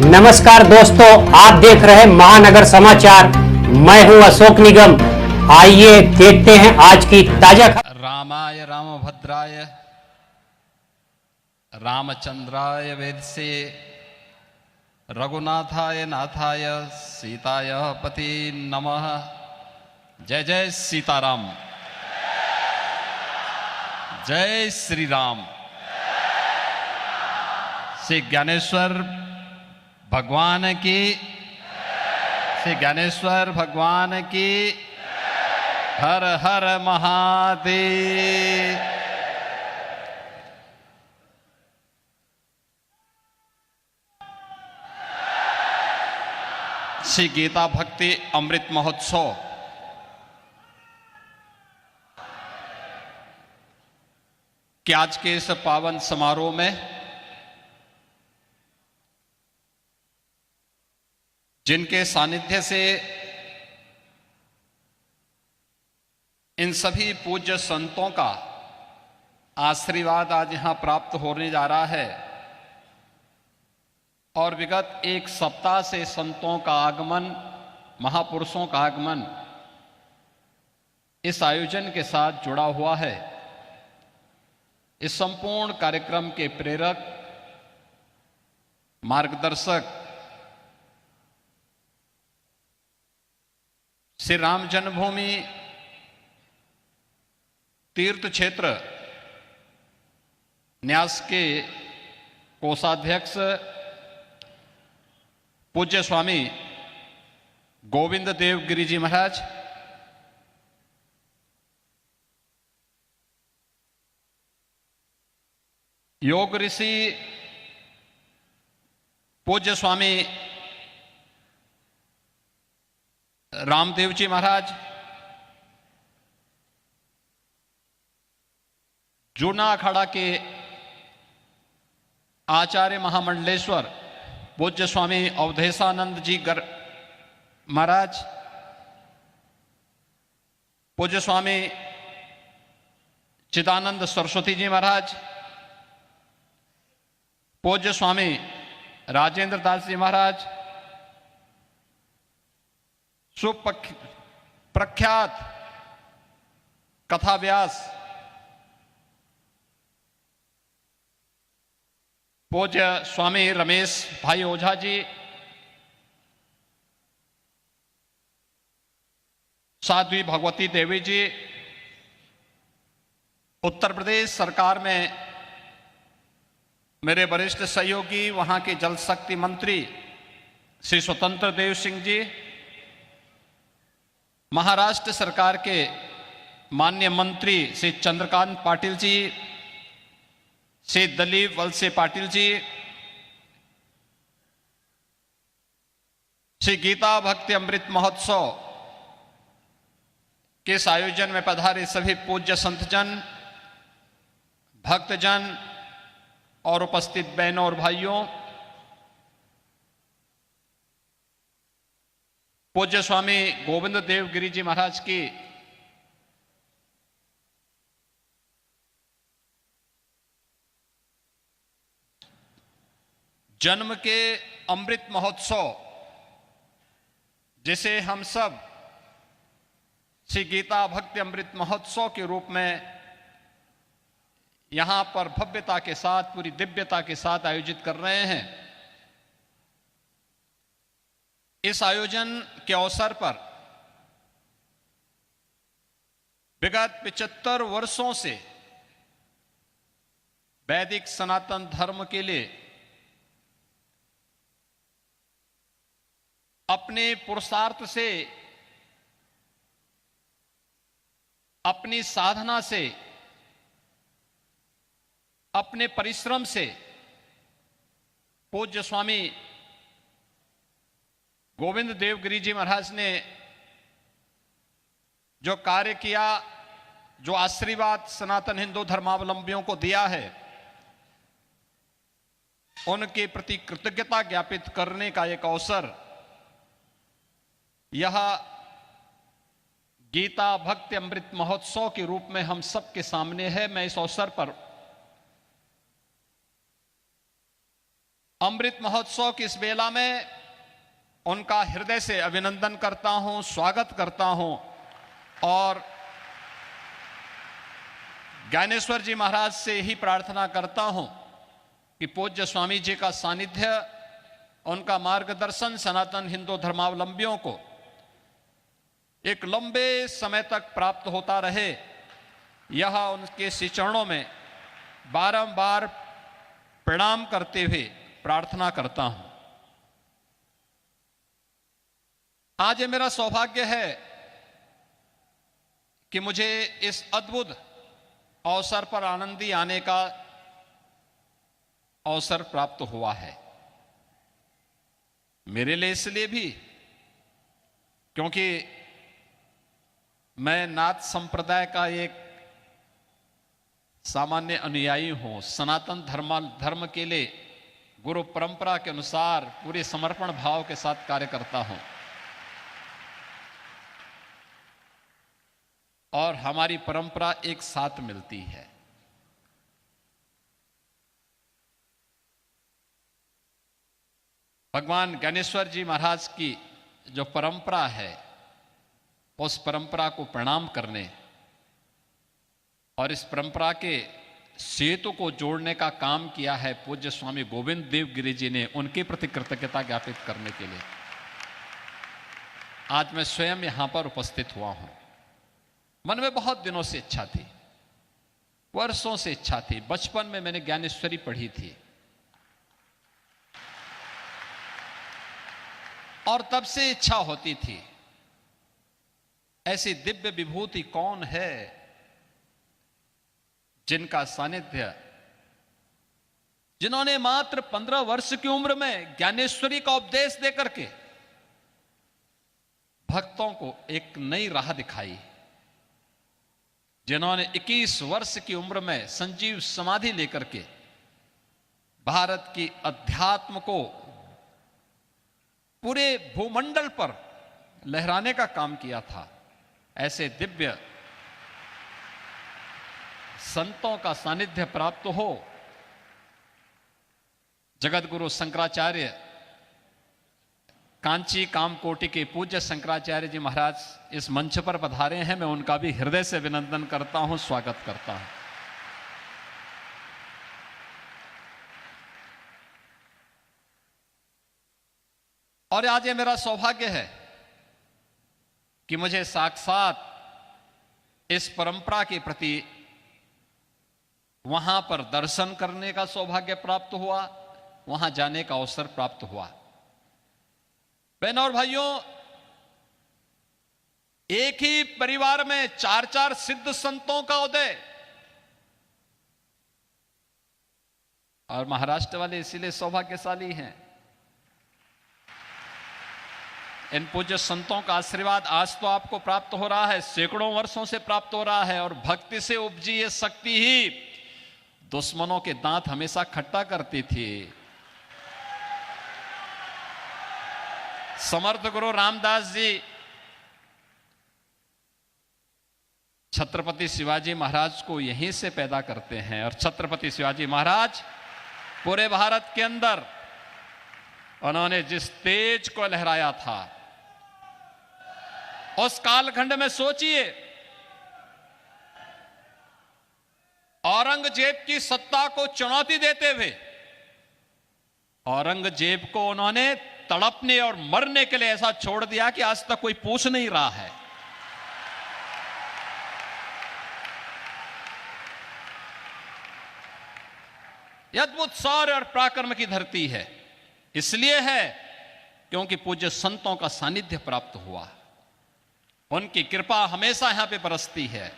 नमस्कार दोस्तों, आप देख रहे हैं महानगर समाचार। मैं हूं अशोक निगम। आइए देखते हैं आज की ताजा खबर। रामाय रामभद्राय रामचंद्राय वेदसे रघुनाथाय नाथाय सीताय पति नमः। जय जय सीताराम, जय श्री राम। श्री ज्ञानेश्वर भगवान की, श्री ज्ञानेश्वर भगवान की। हर हर महादेव। श्री गीता भक्ति अमृत महोत्सव के आज के इस पावन समारोह में जिनके सानिध्य से इन सभी पूज्य संतों का आशीर्वाद आज यहां प्राप्त होने जा रहा है और विगत एक सप्ताह से संतों का आगमन, महापुरुषों का आगमन इस आयोजन के साथ जुड़ा हुआ है। इस संपूर्ण कार्यक्रम के प्रेरक, मार्गदर्शक श्री राम जन्मभूमि तीर्थ क्षेत्र न्यास के कोषाध्यक्ष पूज्य स्वामी गोविंद देव गिरी जी महाराज, योग ऋषि पूज्य स्वामी रामदेव जी महाराज, जूना अखाड़ा के आचार्य महामंडलेश्वर पूज्य स्वामी अवधेशानंद जी महाराज, पूज्य स्वामी चिदानंद सरस्वती जी महाराज, पूज्य स्वामी राजेंद्र दास जी महाराज, सुप्रख्यात कथा व्यास पूज्य स्वामी रमेश भाई ओझा जी, साध्वी भगवती देवी जी, उत्तर प्रदेश सरकार में मेरे वरिष्ठ सहयोगी वहां के जल शक्ति मंत्री श्री स्वतंत्र देव सिंह जी, महाराष्ट्र सरकार के माननीय मंत्री श्री चंद्रकांत पाटिल जी, श्री दिलीप वलसे पाटिल जी, श्री गीता भक्ति अमृत महोत्सव के इस आयोजन में पधारे सभी पूज्य संतजन, भक्तजन और उपस्थित बहनों और भाइयों, पूज्य स्वामी गोविंद देव गिरी जी महाराज की जन्म के अमृत महोत्सव, जिसे हम सब श्री गीता भक्ति अमृत महोत्सव के रूप में यहां पर भव्यता के साथ, पूरी दिव्यता के साथ आयोजित कर रहे हैं। इस आयोजन के अवसर पर विगत 75 वर्षों से वैदिक सनातन धर्म के लिए अपने पुरुषार्थ से, अपनी साधना से, अपने परिश्रम से पूज्य स्वामी गोविंद देव गिरी जी महाराज ने जो कार्य किया, जो आशीर्वाद सनातन हिंदू धर्मावलंबियों को दिया है, उनके प्रति कृतज्ञता ज्ञापित करने का एक अवसर यह गीता भक्ति अमृत महोत्सव के रूप में हम सबके सामने है। मैं इस अवसर पर अमृत महोत्सव की इस बेला में उनका हृदय से अभिनंदन करता हूं, स्वागत करता हूं और ज्ञानेश्वर जी महाराज से ही प्रार्थना करता हूं कि पूज्य स्वामी जी का सानिध्य, उनका मार्गदर्शन सनातन हिंदू धर्मावलंबियों को एक लंबे समय तक प्राप्त होता रहे। यह उनके श्री चरणों में बारंबार प्रणाम करते हुए प्रार्थना करता हूं। आज ये मेरा सौभाग्य है कि मुझे इस अद्भुत अवसर पर आनंदी आने का अवसर प्राप्त हुआ है। मेरे लिए इसलिए भी क्योंकि मैं नाथ संप्रदाय का एक सामान्य अनुयायी हूं। सनातन धर्म के लिए गुरु परंपरा के अनुसार पूरे समर्पण भाव के साथ कार्य करता हूं और हमारी परंपरा एक साथ मिलती है। भगवान ज्ञानेश्वर जी महाराज की जो परंपरा है, उस परंपरा को प्रणाम करने और इस परंपरा के सेतु को जोड़ने का काम किया है पूज्य स्वामी गोविंद देव गिरि जी ने, उनके प्रति कृतज्ञता ज्ञापित करने के लिए आज मैं स्वयं यहां पर उपस्थित हुआ हूं। मन में बहुत दिनों से इच्छा थी, वर्षों से इच्छा थी। बचपन में मैंने ज्ञानेश्वरी पढ़ी थी और तब से इच्छा होती थी ऐसी दिव्य विभूति कौन है जिनका सानिध्य, जिन्होंने मात्र 15 वर्ष की उम्र में ज्ञानेश्वरी का उपदेश देकर के भक्तों को एक नई राह दिखाई, जिन्होंने 21 वर्ष की उम्र में संजीव समाधि लेकर के भारत की अध्यात्म को पूरे भूमंडल पर लहराने का काम किया था। ऐसे दिव्य संतों का सानिध्य प्राप्त हो। जगत गुरु शंकराचार्य, कांची कामकोटि के पूज्य शंकराचार्य जी महाराज इस मंच पर पधारे हैं। मैं उनका भी हृदय से अभिनंदन करता हूं, स्वागत करता हूं। और आज ये मेरा सौभाग्य है कि मुझे साक्षात इस परंपरा के प्रति वहां पर दर्शन करने का सौभाग्य प्राप्त हुआ, वहां जाने का अवसर प्राप्त हुआ। बहनों और भाइयों, एक ही परिवार में 4 सिद्ध संतों का उदय, और महाराष्ट्र वाले इसीलिए सौभाग्यशाली हैं। इन पूज्य संतों का आशीर्वाद आज तो आपको प्राप्त हो रहा है, सैकड़ों वर्षों से प्राप्त हो रहा है। और भक्ति से उपजी ये शक्ति ही दुश्मनों के दांत हमेशा खट्टा करती थी। समर्थ गुरु रामदास जी छत्रपति शिवाजी महाराज को यहीं से पैदा करते हैं और छत्रपति शिवाजी महाराज पूरे भारत के अंदर उन्होंने जिस तेज को लहराया था, उस कालखंड में सोचिए, औरंगजेब की सत्ता को चुनौती देते हुए औरंगजेब को उन्होंने तड़पने और मरने के लिए ऐसा छोड़ दिया कि आज तक कोई पूछ नहीं रहा है। यह अद्भुत शौर्य और पराक्रम की धरती है। इसलिए है क्योंकि पूज्य संतों का सानिध्य प्राप्त हुआ, उनकी कृपा हमेशा यहां पे बरसती है।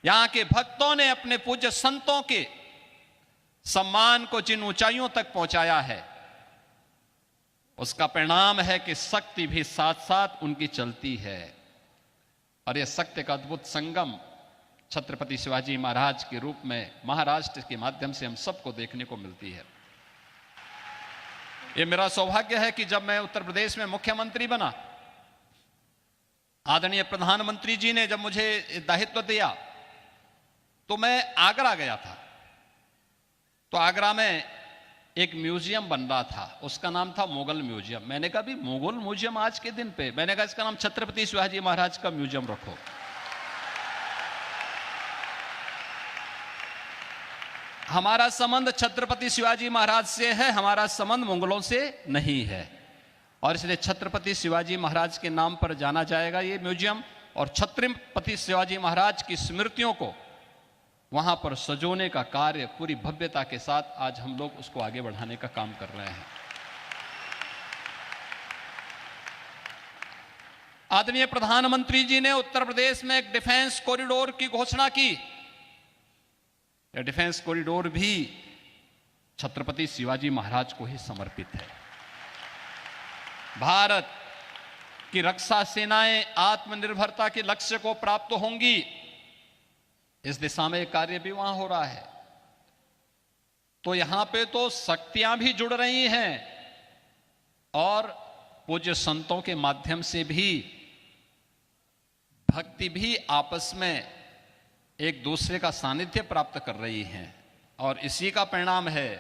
यहां के भक्तों ने अपने पूज्य संतों के सम्मान को जिन ऊंचाइयों तक पहुंचाया है, उसका परिणाम है कि शक्ति भी साथ साथ उनकी चलती है। और यह शक्ति का अद्भुत संगम छत्रपति शिवाजी महाराज के रूप में महाराष्ट्र के माध्यम से हम सबको देखने को मिलती है। यह मेरा सौभाग्य है कि जब मैं उत्तर प्रदेश में मुख्यमंत्री बना, आदरणीय प्रधानमंत्री जी ने जब मुझे दायित्व दिया तो मैं आगरा गया था। तो आगरा में एक म्यूजियम बन रहा था, उसका नाम था मुगल म्यूजियम। मैंने कहा भी मुगल म्यूजियम आज के दिन पे, मैंने कहा इसका नाम छत्रपति शिवाजी महाराज का म्यूजियम रखो। हमारा संबंध छत्रपति शिवाजी महाराज से है, हमारा संबंध मुगलों से नहीं है, और इसलिए छत्रपति शिवाजी महाराज के नाम पर जाना जाएगा ये म्यूजियम, और छत्रपति शिवाजी महाराज की स्मृतियों को वहां पर सजोने का कार्य पूरी भव्यता के साथ आज हम लोग उसको आगे बढ़ाने का काम कर रहे हैं। आदरणीय प्रधानमंत्री जी ने उत्तर प्रदेश में एक डिफेंस कॉरिडोर की घोषणा की। यह डिफेंस कॉरिडोर भी छत्रपति शिवाजी महाराज को ही समर्पित है। भारत की रक्षा सेनाएं आत्मनिर्भरता के लक्ष्य को प्राप्त होंगी, इस दिशा में कार्य भी वहां हो रहा है। तो यहां पे तो शक्तियां भी जुड़ रही हैं और पूज्य संतों के माध्यम से भी भक्ति भी आपस में एक दूसरे का सानिध्य प्राप्त कर रही हैं, और इसी का परिणाम है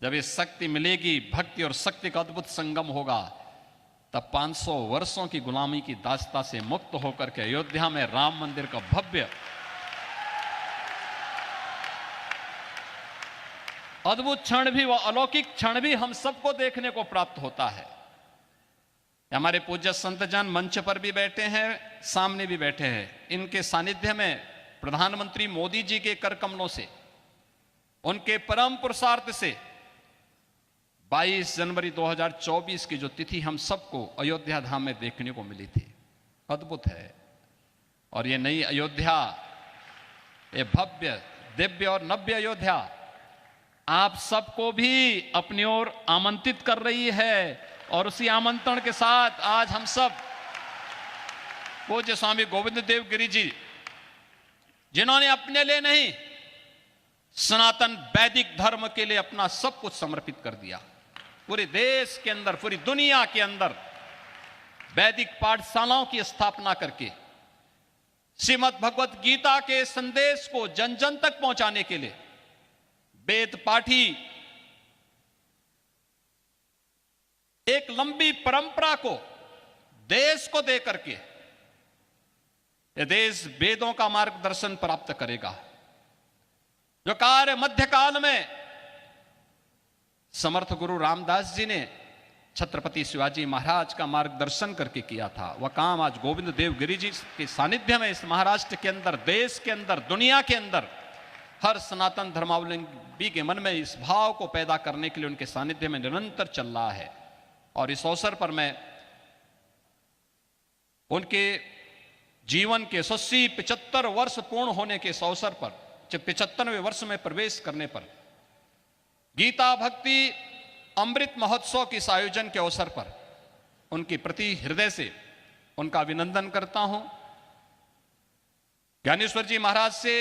जब ये शक्ति मिलेगी, भक्ति और शक्ति का अद्भुत संगम होगा, तब 500 वर्षों की गुलामी की दास्ता से मुक्त होकर के अयोध्या में राम मंदिर का भव्य अद्भुत क्षण भी, वह अलौकिक क्षण भी हम सबको देखने को प्राप्त होता है। हमारे पूज्य संतजन मंच पर भी बैठे हैं, सामने भी बैठे हैं। इनके सानिध्य में प्रधानमंत्री मोदी जी के कर कमलों से, उनके परम पुरुषार्थ से 22 जनवरी 2024 की जो तिथि हम सबको अयोध्या धाम में देखने को मिली थी, अद्भुत है। और ये नई अयोध्या, ये भव्य दिव्य और नव्य अयोध्या आप सबको भी अपनी ओर आमंत्रित कर रही है, और उसी आमंत्रण के साथ आज हम सब पूज्य स्वामी गोविंद देव गिरि जी, जिन्होंने अपने लिए नहीं सनातन वैदिक धर्म के लिए अपना सब कुछ समर्पित कर दिया, पूरे देश के अंदर, पूरी दुनिया के अंदर वैदिक पाठशालाओं की स्थापना करके श्रीमद् भगवत गीता के संदेश को जन जन तक पहुंचाने के लिए वेद पाठी एक लंबी परंपरा को देश को दे करके यह देश वेदों का मार्गदर्शन प्राप्त करेगा। जो कार्य मध्यकाल में समर्थ गुरु रामदास जी ने छत्रपति शिवाजी महाराज का मार्गदर्शन करके किया था, वह काम आज गोविंद देव गिरि जी के सानिध्य में इस महाराष्ट्र के अंदर, देश के अंदर, दुनिया के अंदर हर सनातन धर्मावलंबी के मन में इस भाव को पैदा करने के लिए उनके सानिध्य में निरंतर चल रहा है। और इस अवसर पर मैं उनके जीवन के 75 वर्ष पूर्ण होने के इस अवसर पर, जब 75वें वर्ष में प्रवेश करने पर, गीता भक्ति अमृत महोत्सव के इस आयोजन के अवसर पर उनके प्रति हृदय से उनका अभिनंदन करता हूं। ज्ञानेश्वर जी महाराज से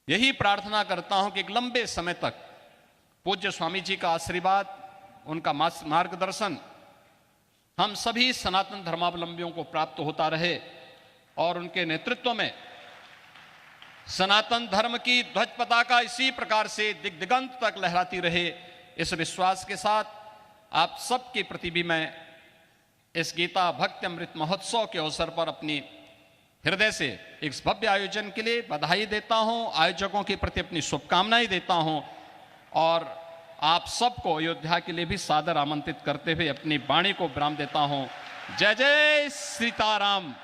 यही प्रार्थना करता हूं कि एक लंबे समय तक पूज्य स्वामी जी का आशीर्वाद, उनका मार्गदर्शन हम सभी सनातन धर्मावलंबियों को प्राप्त होता रहे, और उनके नेतृत्व में सनातन धर्म की ध्वज पताका इसी प्रकार से दिग्दिगंत तक लहराती रहे। इस विश्वास के साथ आप सबके प्रति भी मैं इस गीता भक्ति अमृत महोत्सव के अवसर पर अपनी हृदय से इस भव्य आयोजन के लिए बधाई देता हूं, आयोजकों के प्रति अपनी शुभकामनाएं देता हूं, और आप सबको अयोध्या के लिए भी सादर आमंत्रित करते हुए अपनी वाणी को विराम देता हूं। जय जय सीताराम।